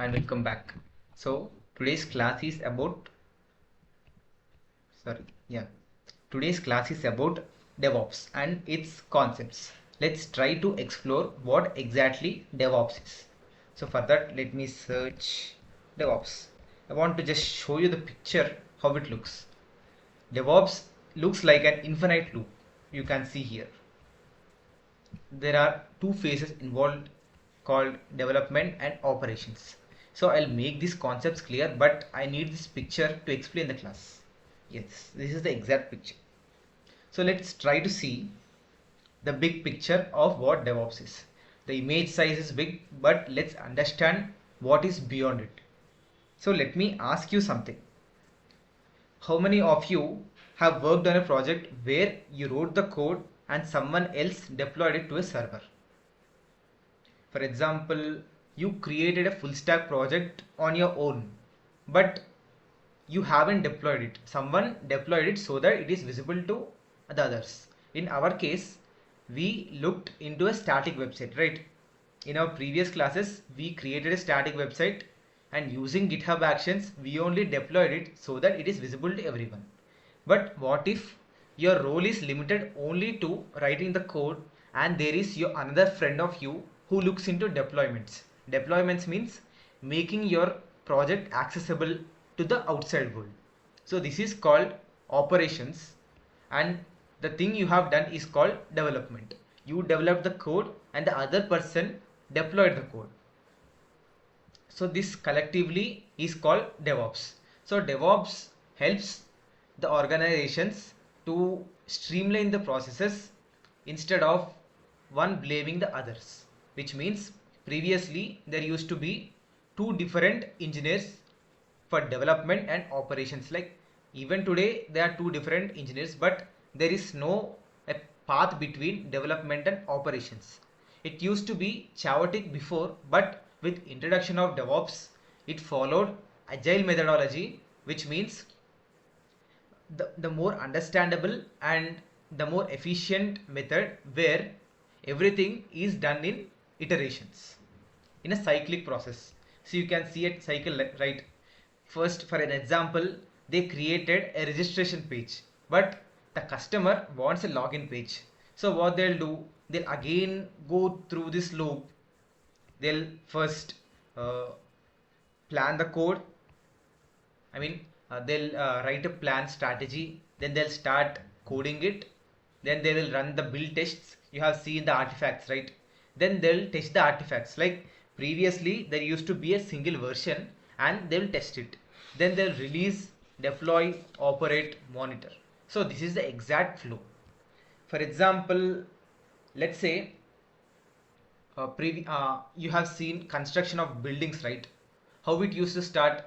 and welcome back. So today's class is about sorry yeah today's class is about DevOps and its concepts. Let's try to explore what exactly DevOps is. So for that, let me search DevOps. I want to just show you the picture how it looks. DevOps looks like an infinite loop. You can see here there are two phases involved called development and operations. So I'll make these concepts clear, but I need this picture to explain the class. Yes, this is the exact picture. So let's try to see the big picture of what DevOps is. The image size is big, but let's understand what is beyond it. So let me ask you something. How many of you have worked on a project where you wrote the code and someone else deployed it to a server? For example, you created a full stack project on your own, but you haven't deployed it. Someone deployed it so that it is visible to the others. In our case, we looked into a static website, right? In our previous classes, we created a static website and using GitHub Actions, we only deployed it so that it is visible to everyone. But what if your role is limited only to writing the code and there is your another friend of you who looks into deployments? Deployments means making your project accessible to the outside world. So this is called operations, and the thing you have done is called development. You developed the code and the other person deployed the code. So this collectively is called DevOps. So DevOps helps the organizations to streamline the processes instead of one blaming the others, which means previously there used to be two different engineers for development and operations. Like even today there are two different engineers, but there is no a path between development and operations. It used to be chaotic before, but with introduction of DevOps, it followed agile methodology, which means the more understandable and the more efficient method where everything is done in iterations in a cyclic process. So you can see it cycle, right? First, for an example, they created a registration page, but the customer wants a login page. So what they'll do, they'll again go through this loop. They'll first uh, plan the code. They'll write a plan strategy, then they'll start coding it, then they will run the build tests. You have seen the artifacts, right? Then they'll test the artifacts. Like previously, there used to be a single version and they'll test it. Then they'll release, deploy, operate, monitor. So this is the exact flow. For example, let's say you have seen construction of buildings, right? How it used to start.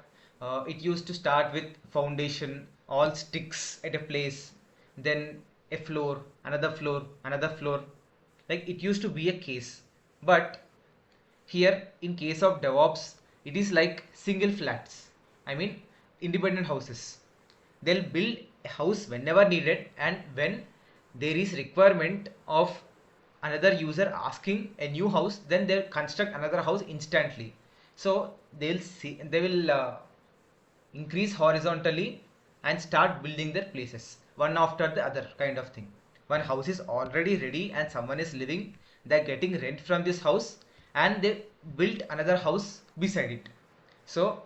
It used to start with foundation, all sticks at a place, then a floor, another floor. Like it used to be a case. But here in case of DevOps, it is like single flats. I mean independent houses. They'll build a house whenever needed, and when there is requirement of another user asking a new house, then they'll construct another house instantly. So they will increase horizontally and start building their places one after the other, kind of thing. One house is already ready and someone is living, they're getting rent from this house and they built another house beside it. So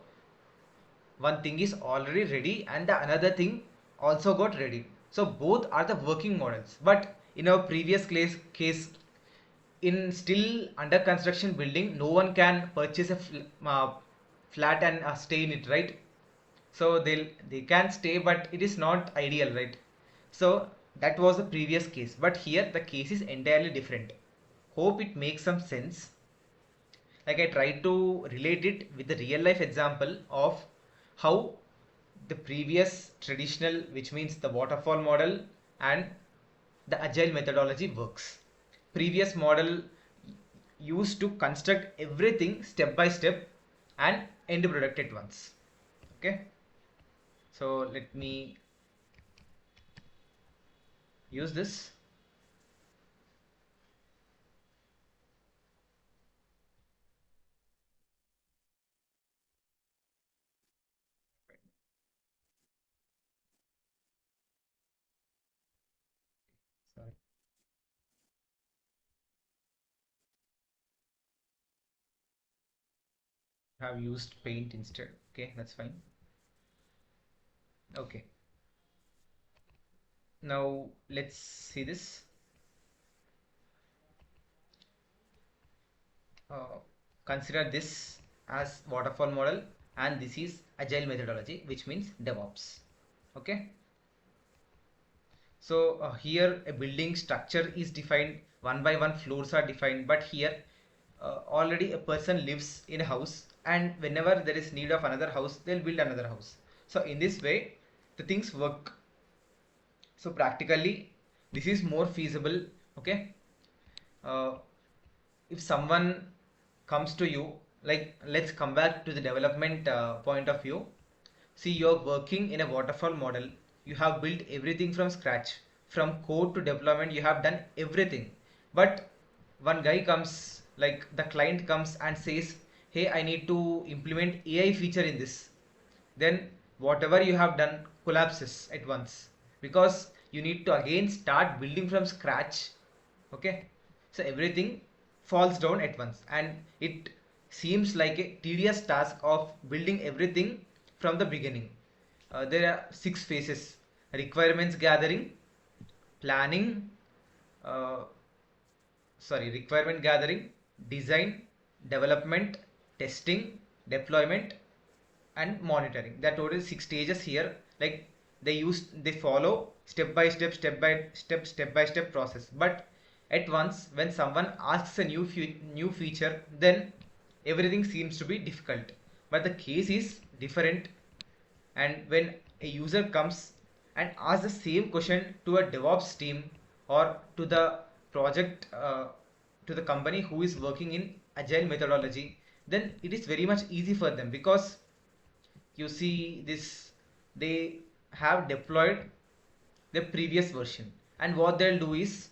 one thing is already ready and the another thing also got ready. So both are the working models. But in our previous case, in still under construction building, no one can purchase a flat and stay in it, right? So they can stay, but it is not ideal, right? So that was the previous case, but here the case is entirely different. Hope it makes some sense. Like I tried to relate it with the real life example of how the previous traditional, which means the waterfall model and the agile methodology works. Previous model used to construct everything step by step and end product at once. Okay, so let me use this. have used paint instead. Okay, that's fine. Okay, now let's see this. uh, Consider this as waterfall model, and this is agile methodology, which means DevOps. Okay, so here a building structure is defined, one by one floors are defined, but here already a person lives in a house, and whenever there is need of another house, they'll build another house. So in this way the things work. So practically this is more feasible. Okay, uh, if someone comes to you, like let's come back to the development point of view. See, you're working in a waterfall model. You have built everything from scratch, from code to deployment. You have done everything, but one guy comes, like the client comes and says, hey, I need to implement AI feature in this. Then whatever you have done collapses at once, because you need to again start building from scratch. Okay, so everything falls down at once, and it seems like a tedious task of building everything from the beginning. There are 6 phases: requirements gathering, planning, uh, requirement gathering, design, development, testing, deployment, and monitoring. That total 6 stages here. Like they follow step by step process. But at once, when someone asks a new feature, then everything seems to be difficult. But the case is different. And when a user comes and asks the same question to a DevOps team, or to the project, to the company who is working in agile methodology, then it is very much easy for them, because you see this, they have deployed the previous version, and what they'll do is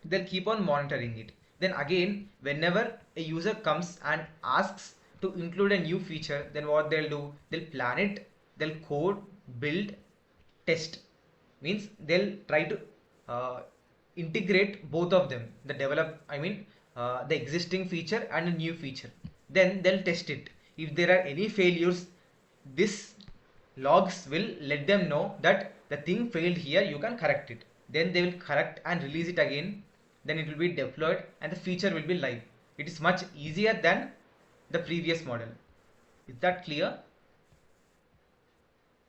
they'll keep on monitoring it. Then again, whenever a user comes and asks to include a new feature, then what they'll do, they'll plan it, they'll code, build, test. Means they'll try to uh, integrate both of them, the develop I mean the existing feature and a new feature. Then they'll test it. If there are any failures, this logs will let them know that the thing failed here, you can correct it. Then they will correct and release it again. Then it will be deployed and the feature will be live. It is much easier than the previous model. Is that clear?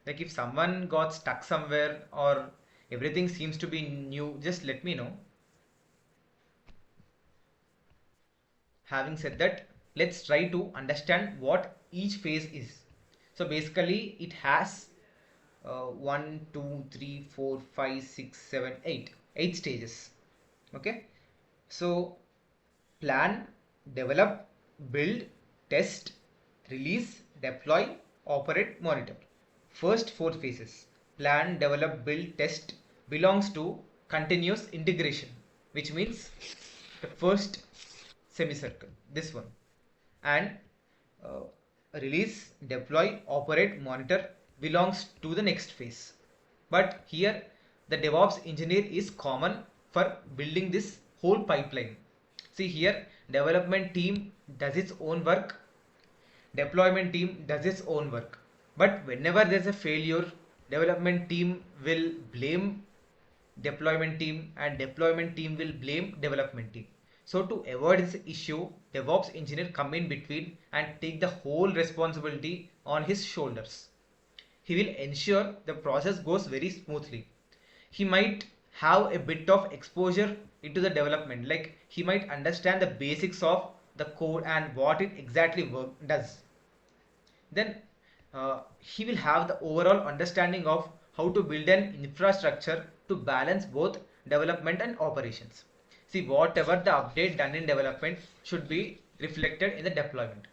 Like if someone got stuck somewhere, or everything seems to be new, just let me know. Having said that, let's try to understand what each phase is. So basically it has 1 2 3 4 5 6 7 8 stages. Okay, so plan, develop, build, test, release, deploy, operate, monitor. First 4 phases, plan, develop, build, test, belongs to continuous integration, which means the first semicircle, this one. And uh, release, deploy, operate, monitor belongs to the next phase. But here the DevOps engineer is common for building this whole pipeline. See here, development team does its own work, deployment team does its own work. But whenever there's a failure, development team will blame deployment team, and deployment team will blame development team. So to avoid this issue, DevOps engineer come in between and take the whole responsibility on his shoulders. He will ensure the process goes very smoothly. He might have a bit of exposure into the development, like he might understand the basics of the code and what it exactly does. Then he will have the overall understanding of how to build an infrastructure to balance both development and operations. See, whatever the update done in development should be reflected in the deployment.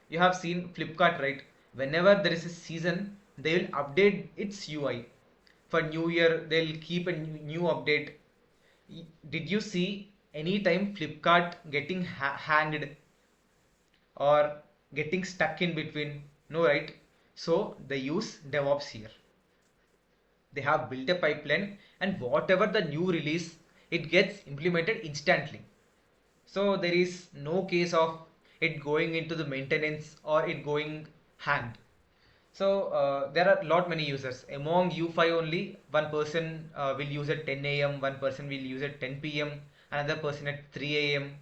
You have seen Flipkart, right? Whenever there is a season, they will update its UI. For New Year, they'll keep a new update. Did you see any time Flipkart getting hanged or getting stuck in between? No, right? So they use DevOps here. They have built a pipeline, and whatever the new release, it gets implemented instantly. So there is no case of it going into the maintenance or it going hanged. So there are lot many users among you five. Only one person will use at 10 a.m., one person will use at 10 p.m., another person at 3 a.m.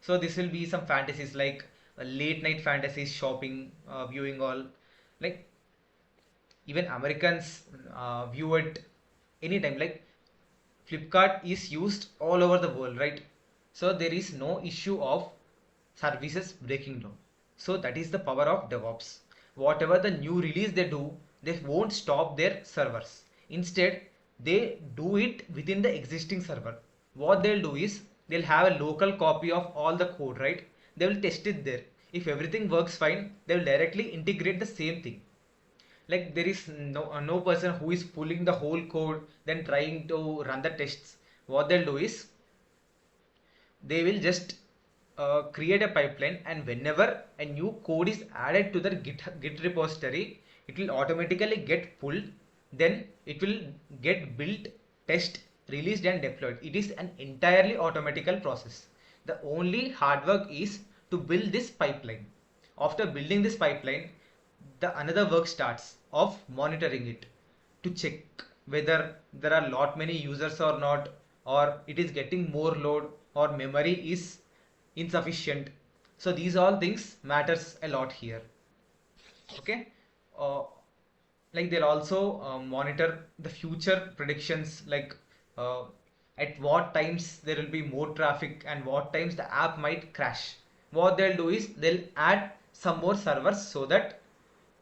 So this will be some fantasies like late night fantasies, shopping, viewing all, like even Americans view it anytime. Like Flipkart is used all over the world, right? So there is no issue of services breaking down. So that is the power of DevOps. Whatever the new release they do, they won't stop their servers. Instead, they do it within the existing server. What they'll do is they'll have a local copy of all the code, right? They will test it there. If everything works fine, they will directly integrate the same thing. Like there is no person who is pulling the whole code then trying to run the tests. What they'll do is they will just create a pipeline, and whenever a new code is added to the git repository, it will automatically get pulled, then it will get built, test, released and deployed. It is an entirely automatical process. The only hard work is to build this pipeline. After building this pipeline, the another work starts of monitoring it to check whether there are lot many users or not, or it is getting more load, or memory is insufficient. So these all things matters a lot here. Okay. uh, like they'll also monitor the future predictions, like uh, at what times there will be more traffic and what times the app might crash. What they'll do is they'll add some more servers so that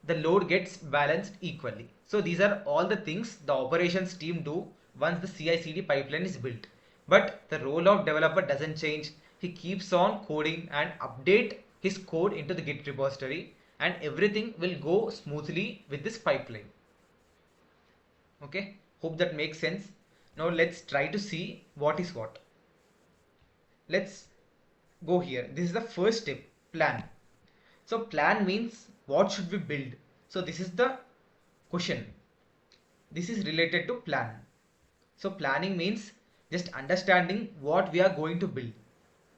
the load gets balanced equally. So these are all the things the operations team do once the CI/CD pipeline is built. But the role of developer doesn't change. He keeps on coding and update his code into the Git repository, and everything will go smoothly with this pipeline. Okay, hope that makes sense. Now let's try to see what is what. Let's go here. This is the first step, plan. So plan means what should we build? So this is the question. This is related to plan. So planning means just understanding what we are going to build.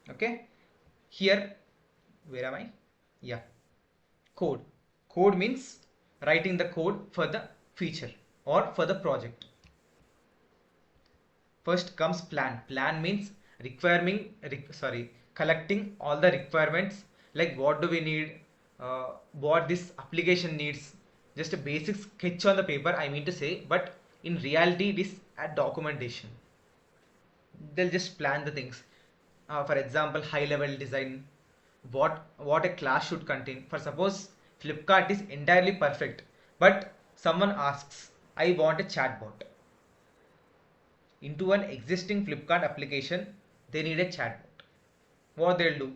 Okay. Here, where am I? Yeah. Code. Code means writing the code for the feature or for the project. First comes plan. Plan means collecting all the requirements, like what do we need, what this application needs. Just a basic sketch on the paper, I mean to say, but in reality it is a documentation. They'll just plan the things. For example, high level design, what a class should contain. For suppose Flipkart is entirely perfect, but someone asks, I want a chatbot. Into an existing Flipkart application, they need a chatbot. What they'll do?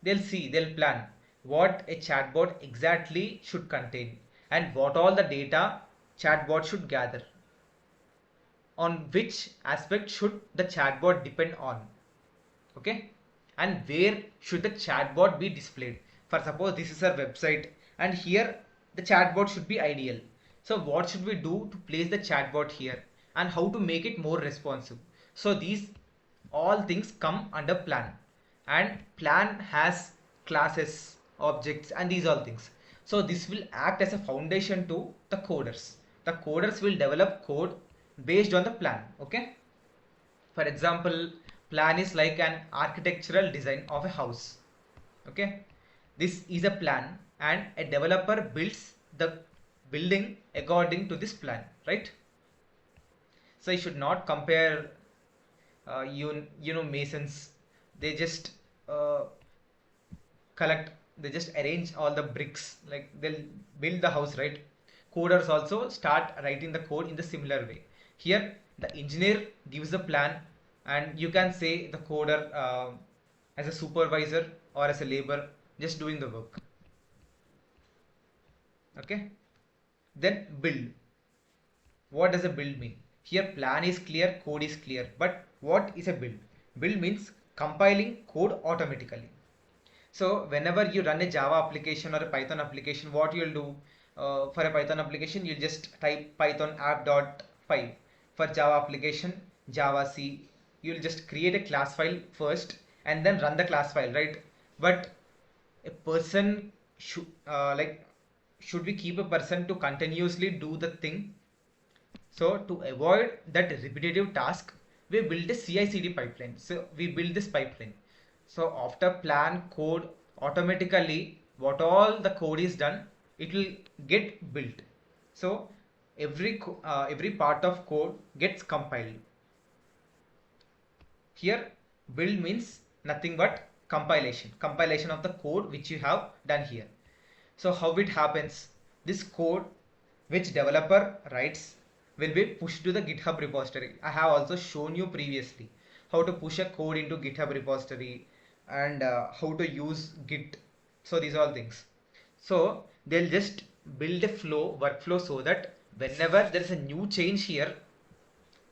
They'll plan what a chatbot exactly should contain and what all the data chatbot should gather. On which aspect should the chatbot depend on? Okay, and where should the chatbot be displayed? For suppose this is our website, and here the chatbot should be ideal. So what should we do to place the chatbot here, and how to make it more responsive? So these all things come under plan, and plan has classes, objects, and these all things. So this will act as a foundation to the coders. The coders will develop code based on the plan. Okay. For example, plan is like an architectural design of a house. Okay, this is a plan, and a developer builds the building according to this plan, right? So you should not compare you know masons. They just uh, collect, they just arrange all the bricks, like they'll build the house, right? Coders also start writing the code in the similar way. Here the engineer gives the plan, and you can say the coder as a supervisor or as a laborer just doing the work. Okay, then build. What does a build mean? Here plan is clear, code is clear, but what is a build? Build means compiling code automatically. So whenever you run a Java application or a Python application, what you'll do, for a Python application, you'll just type python app.py. For Java application, Java C, you'll just create a class file first and then run the class file, right? But a person should should we keep a person to continuously do the thing? So to avoid that repetitive task, we build a CI/CD pipeline. So we build this pipeline. So after plan code, automatically what all the code is done, it will get built. So every part of code gets compiled. Here build means nothing but compilation of the code which you have done here. So how it happens? This code which developer writes will be pushed to the GitHub repository. I have also shown you previously how to push a code into GitHub repository and how to use Git. So these are all things. So they'll just build a workflow so that whenever there is a new change here,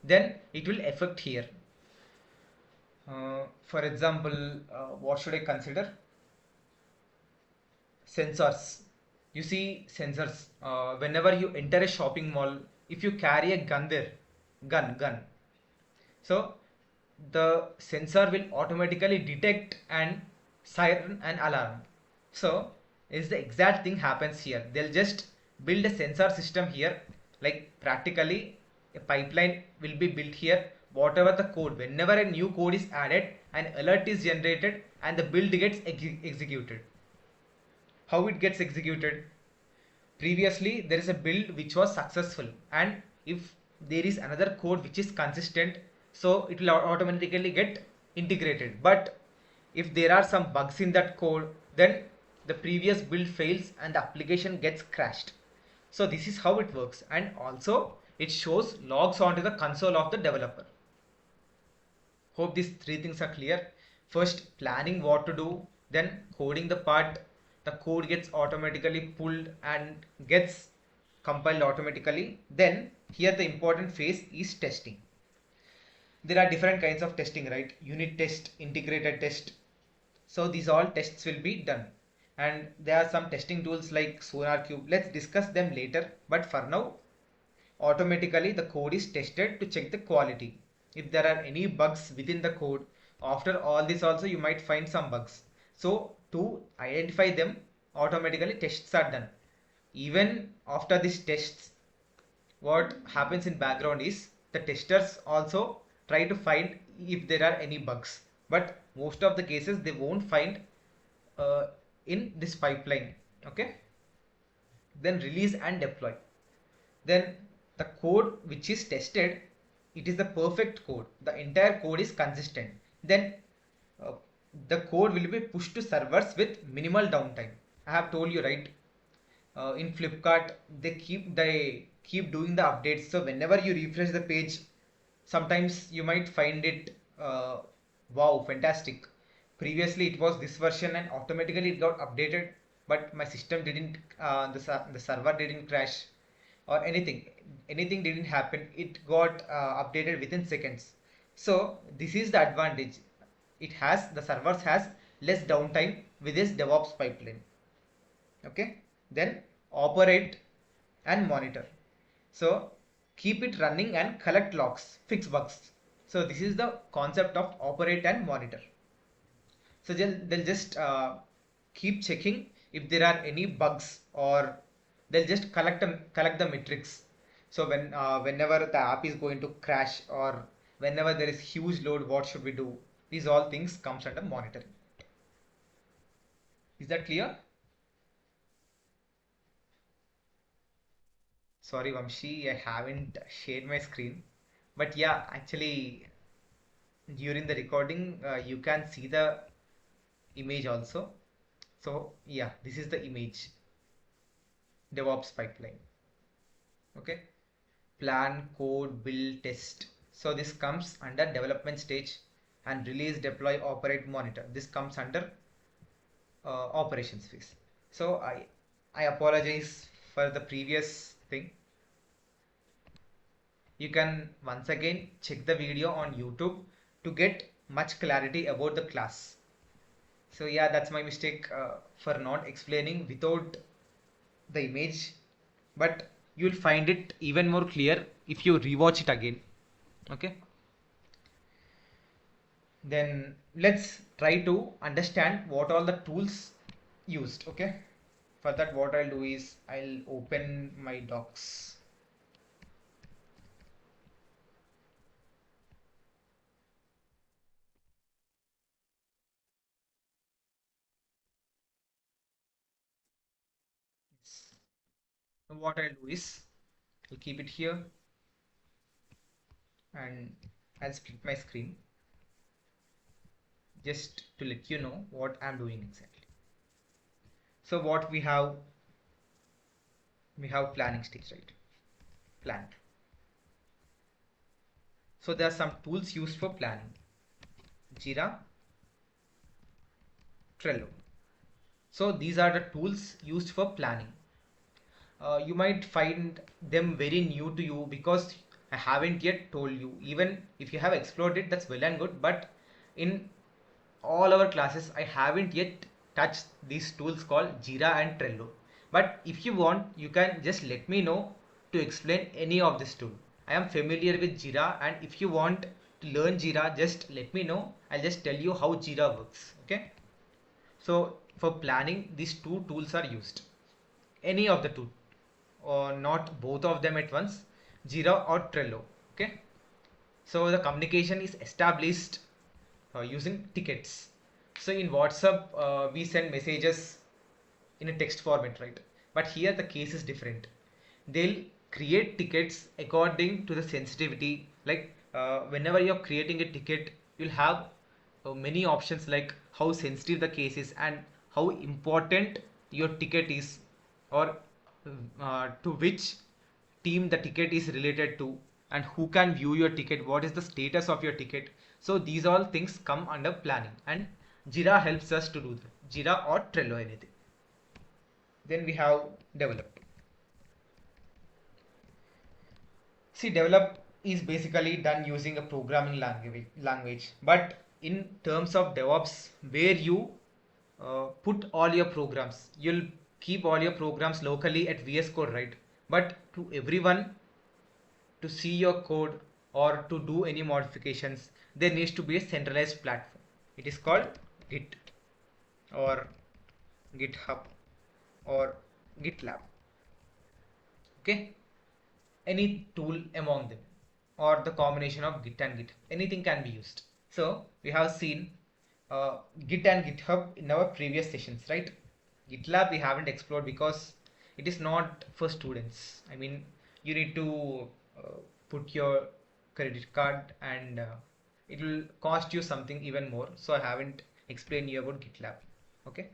then it will affect here. For example, what should I consider? Sensors. You see sensors. Whenever you enter a shopping mall, if you carry a gun there, gun. So the sensor will automatically detect and siren and alarm. So is the exact thing happens here. They'll just build a sensor system here. Like practically a pipeline will be built here. Whatever the code, whenever a new code is added, an alert is generated and the build gets executed. How it gets executed? Previously there is a build which was successful, and if there is another code which is consistent, so it will automatically get integrated. But if there are some bugs in that code, then the previous build fails and the application gets crashed. So this is how it works, and also it shows logs onto the console of the developer. Hope these three things are clear. First, planning what to do, then coding the part. The code gets automatically pulled and gets compiled automatically. Then here the important phase is testing. There are different kinds of testing, right? Unit test, integrated test. So these all tests will be done. And there are some testing tools like SonarQube. Let's discuss them later. But for now, automatically the code is tested to check the quality. If there are any bugs within the code, after all this also you might find some bugs. So to identify them, automatically tests are done. Even after these tests, what happens in background is the testers also try to find if there are any bugs. But most of the cases they won't find in this pipeline. Okay. Then release and deploy. Then the code which is tested, it is the perfect code. The entire code is consistent. Then uh, the code will be pushed to servers with minimal downtime. I have told you, right? In Flipkart, they keep doing the updates. So whenever you refresh the page, sometimes you might find it wow, fantastic. Previously it was this version and automatically it got updated, but my system didn't the server didn't crash or anything didn't happen. It got updated within seconds. So this is the advantage. The servers has less downtime with this DevOps pipeline. Okay. Then operate and monitor. So keep it running and collect logs, fix bugs. So this is the concept of operate and monitor. So they'll just keep checking if there are any bugs, or they'll just collect the metrics. So whenever the app is going to crash, or whenever there is huge load, what should we do? These all things comes under monitoring. Is that clear? Sorry, Vamshi, I haven't shared my screen. But yeah, actually, during the recording, you can see the image also. So yeah, this is the image, DevOps pipeline. Okay, plan, code, build, test. So this comes under development stage, and release, deploy, operate, monitor. This comes under operations phase. So I apologize for the previous thing. You can once again check the video on YouTube to get much clarity about the class. So yeah, that's my mistake for not explaining without the image, but you'll find it even more clear if you rewatch it again. Okay. Then let's try to understand what all the tools used. Okay, for that what I'll do is I'll open my docs. Yes. So what I'll do is I'll keep it here and I'll split my screen just to let you know what I'm doing exactly. So what we have planning stage, right? Plan. So there are some tools used for planning. Jira, Trello. So these are the tools used for planning. You might find them very new to you because I haven't yet told you. Even if you have explored it, that's well and good. But in all our classes, I haven't yet touched these tools called Jira and Trello. But if you want, you can just let me know to explain any of this tool. I am familiar with Jira, and if you want to learn Jira, just let me know. I'll just tell you how Jira works. Okay. So for planning, these two tools are used. Any of the two, or not both of them at once, Jira or Trello. Okay. So the communication is established using tickets. So in WhatsApp, we send messages in a text format, right? But here the case is different. They'll create tickets according to the sensitivity. Like whenever you're creating a ticket, you'll have many options like how sensitive the case is and how important your ticket is, or to which team the ticket is related to, and who can view your ticket, what is the status of your ticket. So these all things come under planning, and Jira helps us to do that. Jira or Trello, anything. Then we have develop. See, develop is basically done using a programming language. But in terms of DevOps, where you put all your programs, you'll keep all your programs locally at VS Code, right? But to everyone to see your code or to do any modifications, there needs to be a centralized platform. It is called Git or GitHub or GitLab. Okay, any tool among them, or the combination of Git and GitHub, anything can be used. So we have seen Git and GitHub in our previous sessions, right? GitLab we haven't explored because it is not for students. I mean, you need to put your credit card, and it will cost you something even more. So I haven't explained you about GitLab. Okay.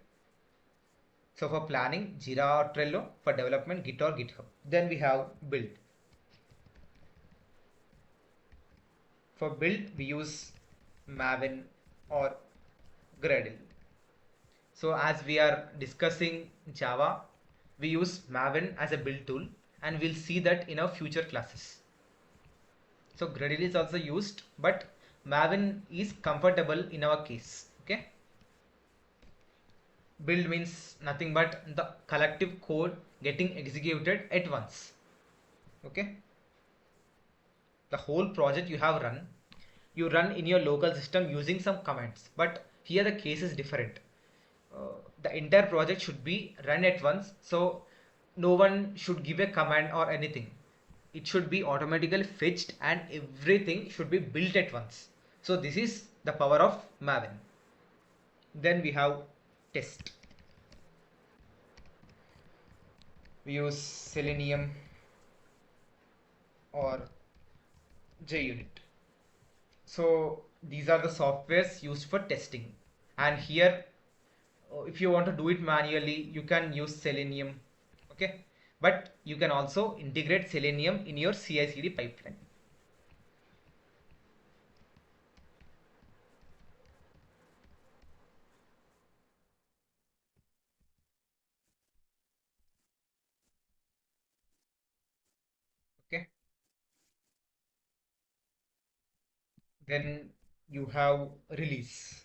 So for planning, Jira or Trello; for development, Git or GitHub. Then we have build. For build, we use Maven or Gradle. So as we are discussing Java, we use Maven as a build tool, and we'll see that in our future classes. So Gradle is also used, but Maven is comfortable in our case. Okay. Build means nothing but the collective code getting executed at once. Okay. The whole project you run in your local system using some commands, but here the case is different. The entire project should be run at once, so no one should give a command or anything. It should be automatically fetched and everything should be built at once. So this is the power of Maven. Then we have test. We use Selenium or JUnit. So these are the softwares used for testing, and here if you want to do it manually, you can use Selenium. Okay, but you can also integrate Selenium in your CI/CD pipeline. Okay, then you have release.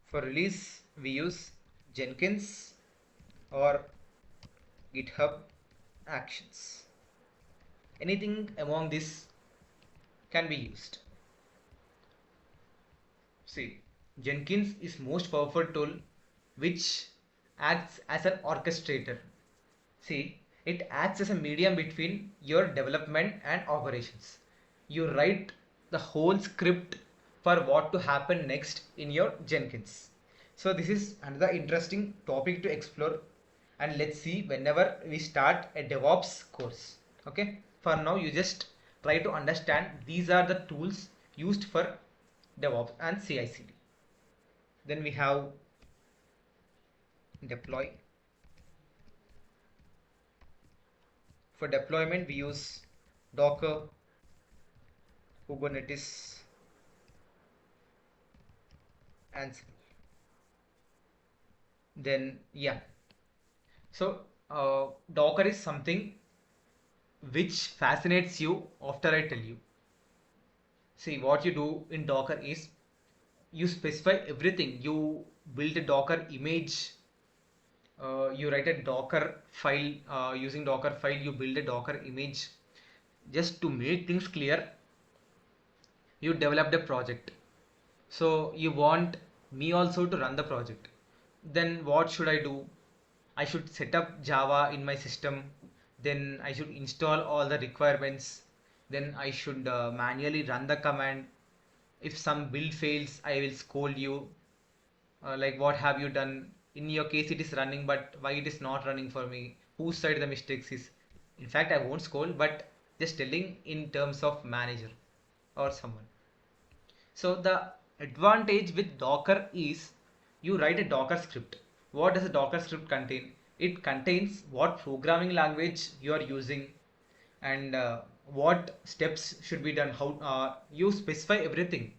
For release, we use Jenkins or GitHub Actions. Anything among this can be used. See, Jenkins is most powerful tool which acts as an orchestrator. See, it acts as a medium between your development and operations. You write the whole script for what to happen next in your Jenkins. So this is another interesting topic to explore, and let's see whenever we start a DevOps course. Okay, for now you just try to understand these are the tools used for DevOps and CI/CD. Then we have deploy. For deployment we use Docker, Kubernetes, and then yeah. So Docker is something which fascinates you after I tell you. See, what you do in Docker is you specify everything. You build a Docker image. You write a Docker file using Docker file. You build a Docker image. Just to make things clear, you developed a project. So you want me also to run the project. Then what should I do? I should set up Java in my system. Then I should install all the requirements. Then I should manually run the command. If some build fails, I will scold you. Like, what have you done? In your case, it is running, but why it is not running for me? Whose side the mistakes is? In fact, I won't scold, but just telling in terms of manager or someone. So the advantage with Docker is you write a Docker script. What does a Docker script contain? It contains what programming language you are using and what steps should be done. How you specify everything.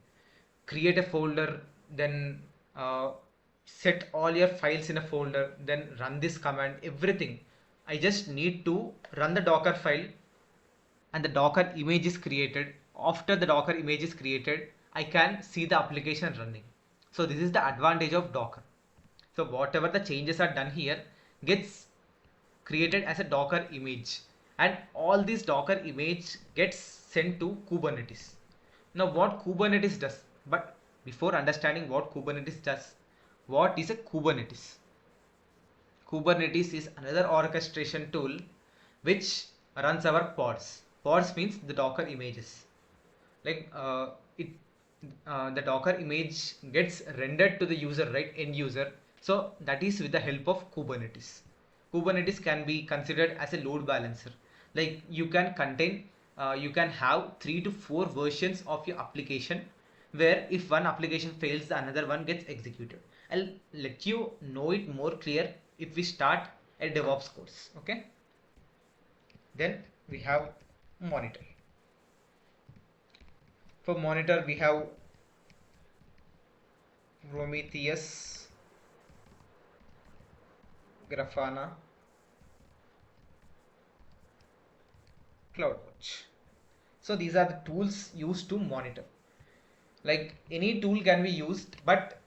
Create a folder, then set all your files in a folder, then run this command. Everything. I just need to run the Docker file and the Docker image is created. After the Docker image is created, I can see the application running. So this is the advantage of Docker. So whatever the changes are done here gets created as a Docker image, and all this Docker image gets sent to Kubernetes. Now what Kubernetes does, but before understanding what Kubernetes does, what is a Kubernetes? Kubernetes is another orchestration tool which runs our pods. Pods means the Docker images. Like it, the Docker image gets rendered to the user, right, end user. So that is with the help of Kubernetes. Kubernetes can be considered as a load balancer. Like you can contain, you can have 3 to 4 versions of your application, where if one application fails, the another one gets executed. I'll let you know it more clear if we start a DevOps course. Okay. Then we have monitor. For monitor, we have Prometheus, Grafana, CloudWatch. So these are the tools used to monitor. Like any tool can be used, but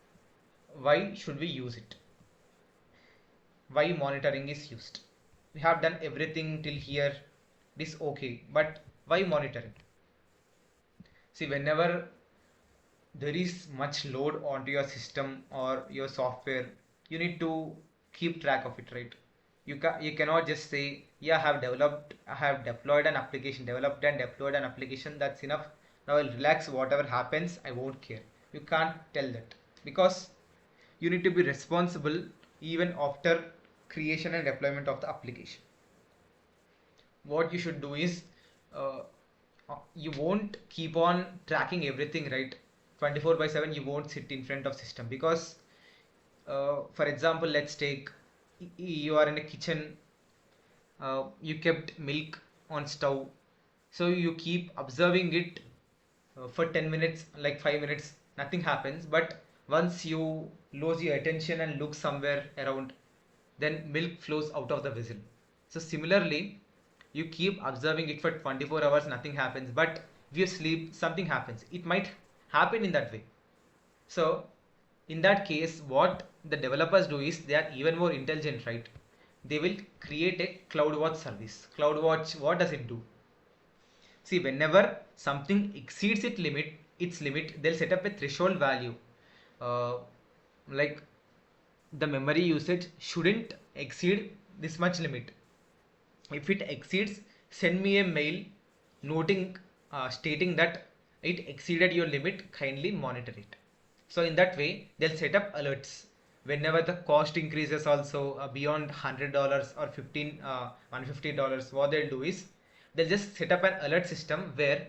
why should we use it? Why monitoring is used? We have done everything till here. This okay, but why monitoring? See, whenever there is much load onto your system or your software, you need to keep track of it, right? You cannot just say, yeah, I have deployed an application, developed and deployed an application, that's enough. Now I'll relax, whatever happens, I won't care. You can't tell that, because you need to be responsible even after creation and deployment of the application. What you should do is uh, you won't keep on tracking everything, right? 24/7 you won't sit in front of system, because for example, let's take you are in a kitchen, you kept milk on stove, so you keep observing it for 10 minutes, like 5 minutes, nothing happens. But once you lose your attention and look somewhere around, then milk flows out of the vessel. So similarly, you keep observing it for 24 hours, nothing happens, but if you sleep, something happens. It might happen in that way. So in that case, what the developers do is they are even more intelligent, right? They will create a CloudWatch service. CloudWatch, what does it do? See, whenever something exceeds its limit, they'll set up a threshold value. uh, like the memory usage shouldn't exceed this much limit. If it exceeds, send me a mail noting stating that it exceeded your limit, kindly monitor it. So in that way they'll set up alerts whenever the cost increases also beyond $100 or $150. What they'll do is they'll just set up an alert system where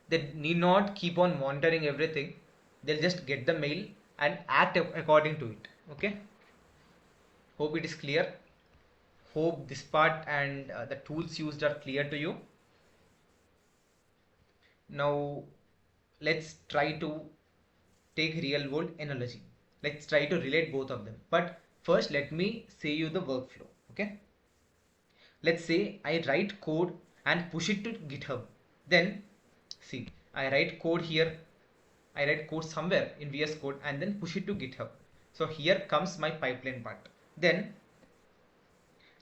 they need not keep on monitoring everything. They'll just get the mail and act according to it. Okay, hope it is clear. Hope this part and the tools used are clear to you. Now let's try to take real world analogy. Let's try to relate both of them. But first let me say you the workflow. Okay. Let's say I write code and push it to GitHub. Then see, I write code here. I write code somewhere in VS Code and then push it to GitHub. So here comes my pipeline part. Then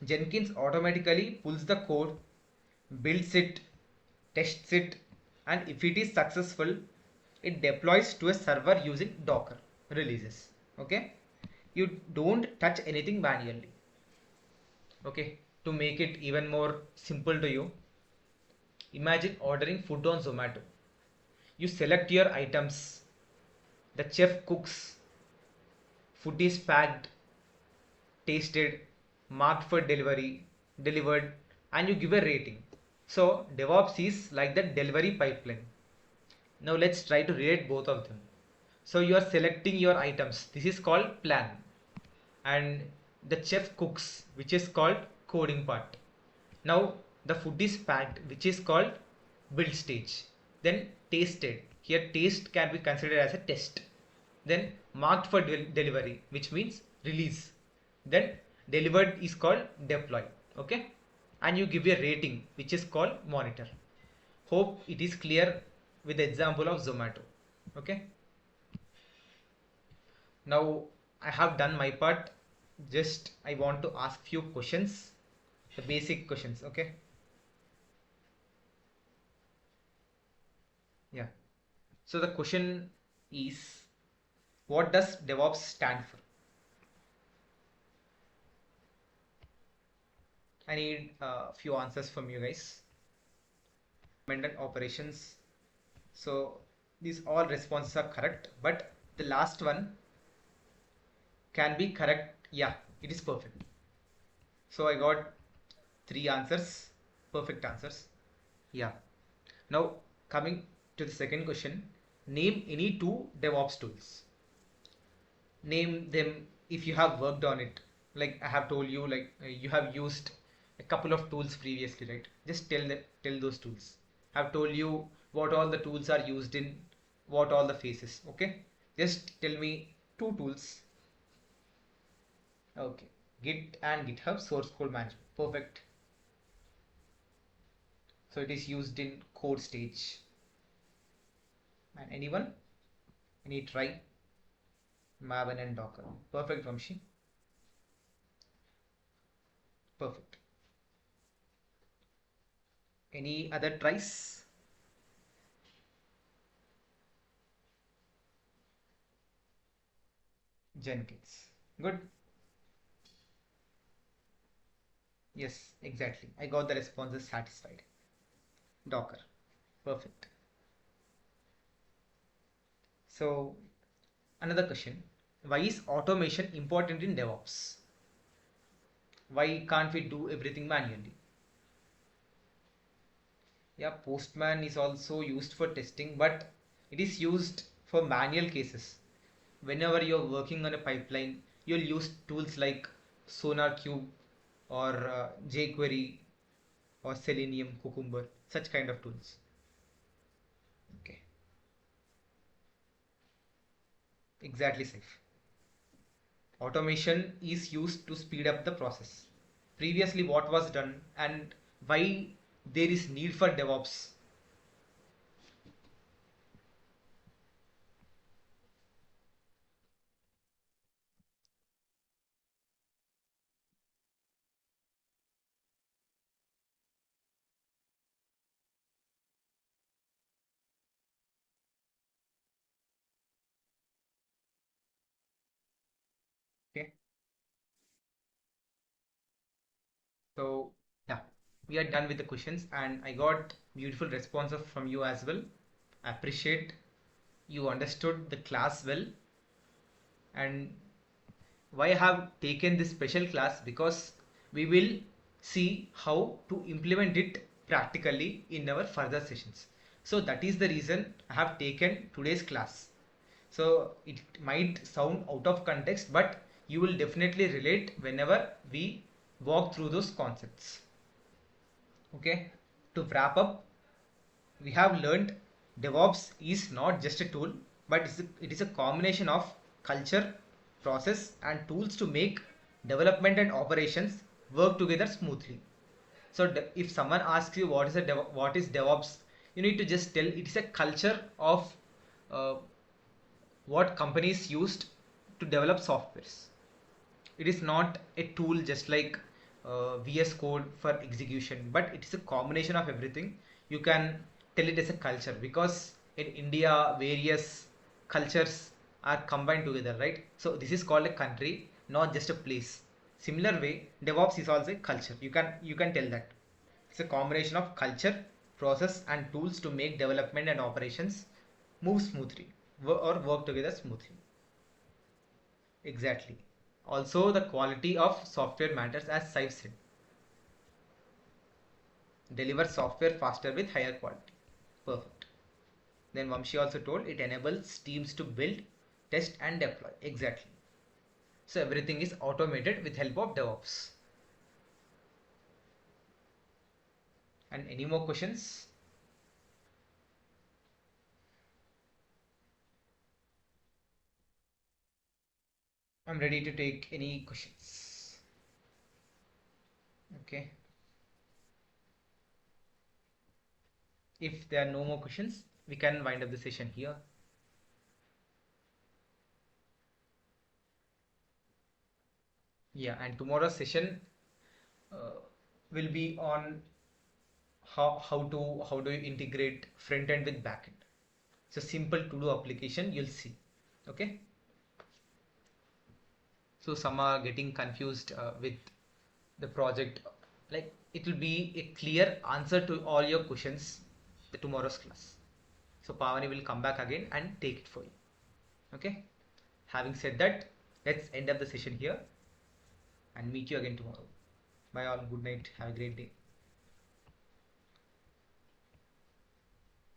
Jenkins automatically pulls the code, builds it, tests it, and if it is successful, it deploys to a server using Docker releases. Okay, you don't touch anything manually. Okay, to make it even more simple to you, imagine ordering food on Zomato. You select your items, the chef cooks, food is packed, tasted, marked for delivery, delivered, and you give a rating. So DevOps is like the delivery pipeline. Now let's try to relate both of them. So you are selecting your items. This is called plan. And the chef cooks, which is called coding part. Now the food is packed, which is called build stage. Then tasted. Here taste can be considered as a test. Then marked for delivery, which means release. Then delivered is called deploy. Okay, and you give a rating, which is called monitor. Hope it is clear with the example of Zomato. Okay, now I have done my part. Just I want to ask few questions, the basic questions. Okay, yeah. So the question is, what does DevOps stand for? I need a few answers from you guys. Dependent operations. So these all responses are correct, but the last one can be correct. Yeah, it is perfect. So I got three answers, perfect answers. Yeah. Now coming to the second question, name any two DevOps tools. Name them if you have worked on it. Like I have told you, like you have used a couple of tools previously, right? Just tell those tools. I've told you what all the tools are used in what all the phases. Okay, just tell me two tools. Okay, Git and GitHub source code management. Perfect. So it is used in code stage. And anyone? Any try? Maven and Docker. Perfect, Vamshi. Perfect. Any other tries? Jenkins. Good. Yes, exactly. I got the responses satisfied. Docker. Perfect. So, another question. Why is automation important in DevOps? Why can't we do everything manually? Yeah, Postman is also used for testing, but it is used for manual cases. Whenever you're working on a pipeline, you'll use tools like SonarQube or jQuery or Selenium, Cucumber, such kind of tools. Okay, exactly, safe. Automation is used to speed up the process. Previously, what was done and why there is need for DevOps. So yeah, we are done with the questions and I got beautiful responses from you as well. I appreciate you understood the class well. And why I have taken this special class, because we will see how to implement it practically in our further sessions. So that is the reason I have taken today's class. So it might sound out of context, but you will definitely relate whenever we walk through those concepts. Okay, to wrap up, we have learned DevOps is not just a tool, but it is a combination of culture, process, and tools to make development and operations work together smoothly. So if someone asks you what is DevOps, you need to just tell it is a culture of uh, what companies used to develop softwares. It is not a tool just like VS Code for execution, but it is a combination of everything. You can tell it as a culture, because in India various cultures are combined together, right? So this is called a country, not just a place. Similar way, DevOps is also a culture. You can tell that it's a combination of culture, process, and tools to make development and operations move smoothly or work together smoothly. Exactly. Also, the quality of software matters, as Saif said. Deliver software faster with higher quality. Perfect. Then Vamshi also told it enables teams to build, test, and deploy. Exactly. So everything is automated with help of DevOps. And any more questions? I'm ready to take any questions. Okay. If there are no more questions, we can wind up the session here. Yeah, and tomorrow's session uh, will be on how do you integrate front end with back end. It's a simple to do application, you'll see. Okay, so some are getting confused with the project. Like, it will be a clear answer to all your questions the tomorrow's class. So Pavani will come back again and take it for you. Okay, having said that, let's end up the session here and meet you again tomorrow. Bye all, good night, have a great day.